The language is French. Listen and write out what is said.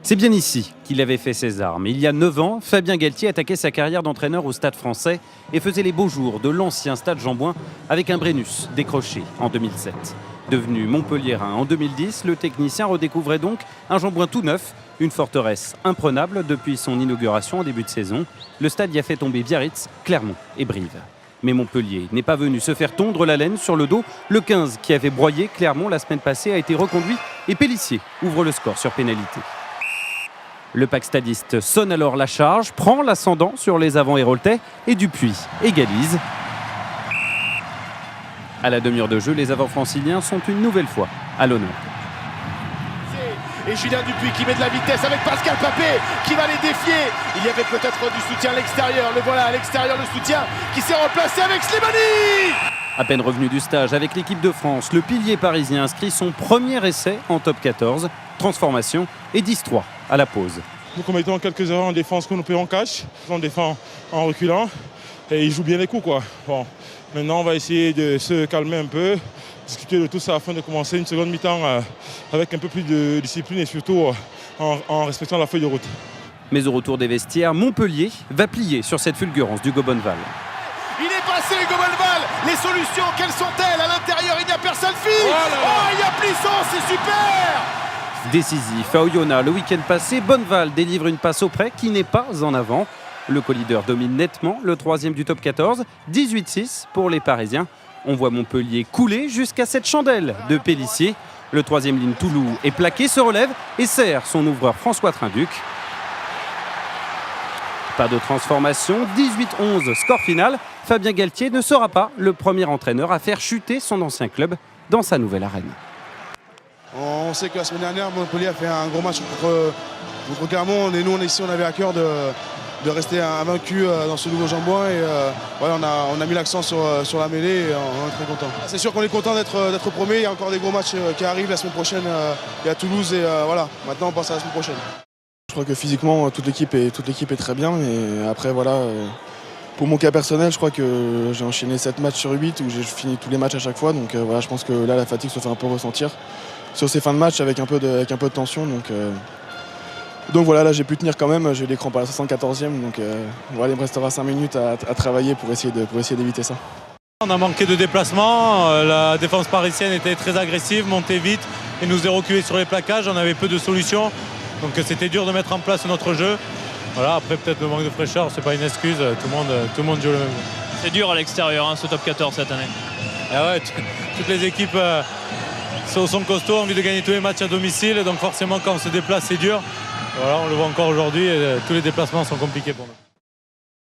C'est bien ici qu'il avait fait ses armes. Il y a 9 ans, Fabien Galtier attaquait sa carrière d'entraîneur au Stade Français et faisait les beaux jours de l'ancien Stade Jean-Bouin avec un Brennus décroché en 2007. Devenu Montpelliérain en 2010, le technicien redécouvrait donc un Jean-Bouin tout neuf, une forteresse imprenable depuis son inauguration en début de saison. Le stade y a fait tomber Biarritz, Clermont et Brive. Mais Montpellier n'est pas venu se faire tondre la laine sur le dos. Le 15 qui avait broyé Clermont la semaine passée a été reconduit et Pélissier ouvre le score sur pénalité. Le pack stadiste sonne alors la charge, prend l'ascendant sur les avants héroltais et Dupuis égalise. À la demi-heure de jeu, les avants franciliens sont une nouvelle fois à l'honneur. Et Julien Dupuis qui met de la vitesse avec Pascal Papé qui va les défier. Il y avait peut-être du soutien à l'extérieur. Le voilà à l'extérieur, le soutien qui s'est remplacé avec Slimani. À peine revenu du stage avec l'équipe de France, le pilier parisien inscrit son premier essai en top 14. Transformation et 10-3 à la pause. Nous commettons quelques erreurs en défense que nous payons en cash. On défend en reculant et ils jouent bien les coups, quoi. Bon, maintenant, on va essayer de se calmer un peu, discuter de tout ça afin de commencer une seconde mi-temps avec un peu plus de discipline et surtout en respectant la feuille de route. Mais au retour des vestiaires, Montpellier va plier sur cette fulgurance d'Hugo Bonneval. Il est passé, Hugo Bonneval. Les solutions, quelles sont-elles? À l'intérieur, il n'y a personne. Il y a Plisson, c'est super. Décisif à Oyonnax le week-end passé, Bonneval délivre une passe auprès qui n'est pas en avant. Le co-leader domine nettement le troisième du top 14, 18-6 pour les Parisiens. On voit Montpellier couler jusqu'à cette chandelle de Pélissier. Le troisième ligne Toulouse est plaqué, se relève et sert son ouvreur François Trinduc. Pas de transformation, 18-11 score final. Fabien Galtier ne sera pas le premier entraîneur à faire chuter son ancien club dans sa nouvelle arène. On sait que la semaine dernière, Montpellier a fait un gros match contre Clermont. Et nous, on avait à cœur de rester invaincu dans ce nouveau Jean-Bouin. Et voilà, on a mis l'accent sur la mêlée et on est très content. C'est sûr qu'on est content d'être premier. Il y a encore des gros matchs qui arrivent la semaine prochaine. Il y a Toulouse et voilà, maintenant on passe à la semaine prochaine. Je crois que physiquement, toute l'équipe est très bien. Et après, voilà, pour mon cas personnel, je crois que j'ai enchaîné 7 matchs sur 8 où j'ai fini tous les matchs à chaque fois. Donc voilà, je pense que là, la fatigue se fait un peu ressentir sur ces fins de match avec un peu de tension. Donc voilà, là j'ai pu tenir quand même, j'ai eu des crampes à la 74e, donc voilà, il me restera 5 minutes à travailler pour essayer d'éviter ça. On a manqué de déplacement, la défense parisienne était très agressive, montait vite et nous a reculé sur les plaquages, on avait peu de solutions, donc c'était dur de mettre en place notre jeu. Voilà, après peut-être le manque de fraîcheur, c'est pas une excuse, tout le monde joue le même jeu. C'est dur à l'extérieur, ce top 14 cette année. Ah ouais, toutes les équipes sont costauds, ont envie de gagner tous les matchs à domicile, donc forcément quand on se déplace c'est dur. Voilà, on le voit encore aujourd'hui, tous les déplacements sont compliqués pour nous.